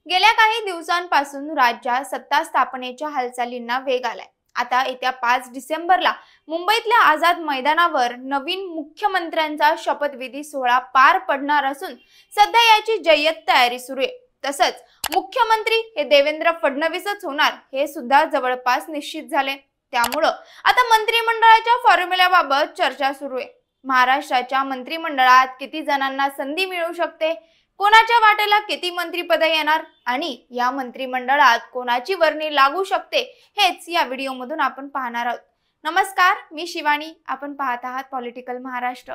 गेल्या काही दिवसांपासून राज्यात सत्ता स्थापनेच्या हालचालींना वेग आलाय। आता येत्या 5 डिसेंबरला मुंबईतल्या आझाद मैदानावर नवीन मुख्यमंत्र्यांचा शपथविधी सोहळा पार पडणार असून सध्या याची जय्यत तयारी सुरू आहे। तसंच मुख्यमंत्री हे देवेंद्र फडणवीसच होणार हे सुद्धा जवळपास निश्चित झाले। त्यामुळे आता मंत्रिमंडळाच्या फॉर्म्युल्याबाबत चर्चा सुरू आहे। महाराष्ट्राच्या मंत्रिमंडळात किती जणांना संधी मिळू शकते, कोणाच्या वाटेला किती मंत्रिपद येणार आणि या मंत्रिमंडळात कोणाची वर्णी लागू शकते हेच या व्हिडिओमधून आपण पाहणार आहोत। नमस्कार, मी शिवानी, आपण पाहत आहात पॉलिटिकल महाराष्ट्र।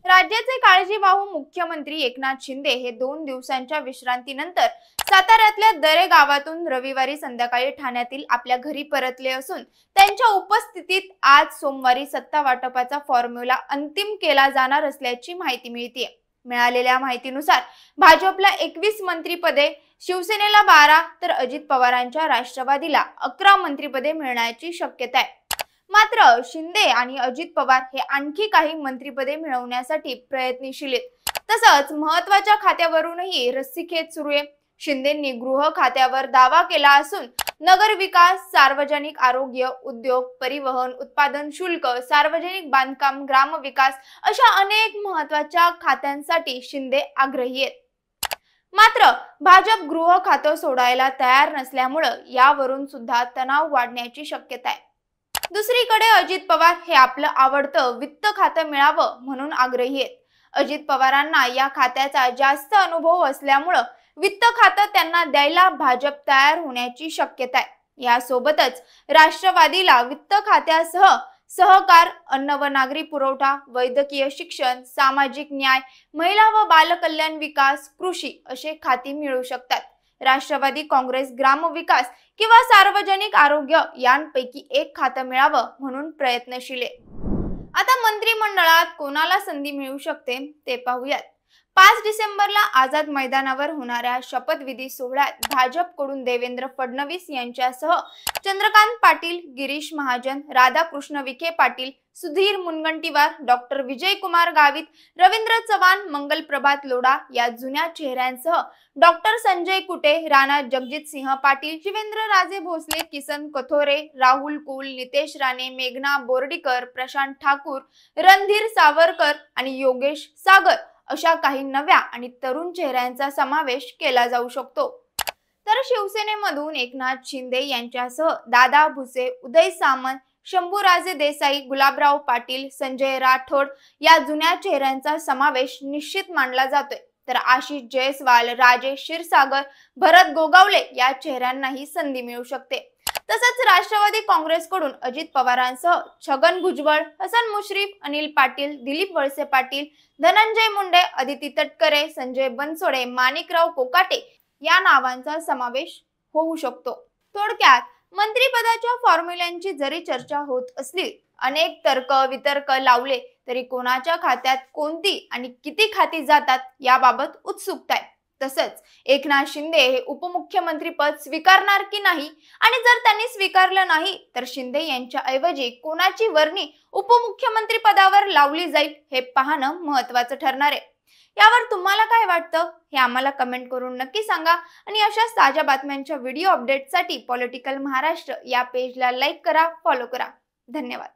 राज्याचे काळजीवाहू मुख्यमंत्री एकनाथ शिंदे हे 2 दिवसांच्या विश्रांतीनंतर साताऱ्यातल्या दरे गावातून रविवारी संध्याकाळी ठाण्यातील आपल्या घरी परतले असून त्यांच्या उपस्थितीत आज सोमवारी सत्ता वाटपाचा फॉर्म्युला अंतिम केला जाणार असल्याची माहिती मिळते। मिळालेल्या माहितीनुसार भाजपला 21 मंत्रिपदे, शिवसेनेला 12 तर अजित पवारांच्या राष्ट्रवादीला 11 मंत्रिपदे मिळण्याची शक्यता आहे। मात्र शिंदे आणि अजित पवार हे आणखी काही मंत्रिपदे मिळवण्यासाठी प्रयत्नशील आहेत। तसंच महत्त्वाच्या खात्यावरूनही रस्सीखेच सुरू आहे। शिंदेंनी गृह खात्यावर दावा केला असून नगर विकास, सार्वजनिक आरोग्य, उद्योग, परिवहन, उत्पादन शुल्क, सार्वजनिक बांधकाम, ग्रामविकास अशा अनेक महत्त्वाच्या खात्यांसाठी शिंदे आग्रही आहेत। मात्र भाजप गृह खातं सोडायला तयार नसल्यामुळे यावरून सुद्धा तणाव वाढण्याची शक्यता आहे। दुसरीकडे अजित पवार हे आपलं आवडतं वित्त खातं मिळावं म्हणून आग्रही आहेत। अजित पवारांना या खात्याचा जास्त अनुभव असल्यामुळे वित्त खातं त्यांना द्यायला भाजप तयार होण्याची शक्यता आहे। यासोबतच राष्ट्रवादीला वित्त खात्यासह सहकार, अन्न व नागरी पुरवठा, वैद्यकीय शिक्षण, सामाजिक न्याय, महिला व बालकल्याण विकास, कृषी असे खाती मिळू शकतात। राष्ट्रवादी काँग्रेस ग्रामविकास किंवा सार्वजनिक आरोग्य यांपैकी एक खातं मिळावं म्हणून प्रयत्नशील आहे। आता मंत्रिमंडळात कोणाला संधी मिळू शकते ते पाहूयात। 5 डिसेंबरला आझाद मैदानावर होणाऱ्या शपथविधी सोहळ्यात भाजपकडून देवेंद्र फडणवीस यांच्यासह चंद्रकांत पाटील, गिरीश महाजन, राधाकृष्ण विखे पाटील, सुधीर मुनगंटीवार, डॉक्टर विजयकुमार गावित, रवींद्र चव्हाण, मंगल प्रभात लोढा या जुन्या चेहऱ्यांसह डॉक्टर संजय कुटे, राणा जगजितसिंह पाटील, शिवेंद्र राजे भोसले, किसन कथोरे, राहुल कुल, नितेश राणे, मेघना बोर्डीकर, प्रशांत ठाकूर, रणधीर सावरकर आणि योगेश सागर अशा काही नव्या आणि तरुण चेहऱ्यांचा समावेश केला जाऊ शकतो। तर शिवसेनेमधून एकनाथ शिंदे यांच्यासह दादा भुसे, उदय सामंत, शंभूराजे देसाई, गुलाबराव पाटील, संजय राठोड या जुन्या चेहऱ्यांचा समावेश निश्चित मानला जातोय। तर आशिष जयस्वाल, राजेश क्षीरसागर, भरत गोगावले या चेहऱ्यांनाही संधी मिळू शकते। तसंच राष्ट्रवादी काँग्रेसकडून अजित पवारांसह छगन भुजबळ, हसन मुश्रीफ, अनिल पाटील, दिलीप वळसे पाटील, धनंजय मुंडे, अदिती तटकरे, संजय बनसोडे, माणिकराव कोकाटे या नावांचा समावेश होऊ शकतो। थोडक्यात मंत्रिपदाच्या फॉर्म्युल्यांची जरी चर्चा होत असली, अनेक तर्क वितर्क लावले तरी कोणाच्या खात्यात कोणती आणि किती खाती जातात याबाबत उत्सुकता आहे। तसंच एकनाथ शिंदे हे उपमुख्यमंत्री पद स्वीकारणार की नाही आणि जर त्यांनी स्वीकारलं नाही तर शिंदे यांच्या ऐवजी कोणाची वर्णी उपमुख्यमंत्री पदावर लावली जाईल हे पाहणं महत्त्वाचं ठरणार आहे। यावर तुम्हाला काय वाटतं हे आम्हाला कमेंट करून नक्की सांगा आणि अशाच ताज्या बातम्यांच्या व्हिडिओ अपडेटसाठी पॉलिटिकल महाराष्ट्र या पेजला लाईक करा, फॉलो करा। धन्यवाद।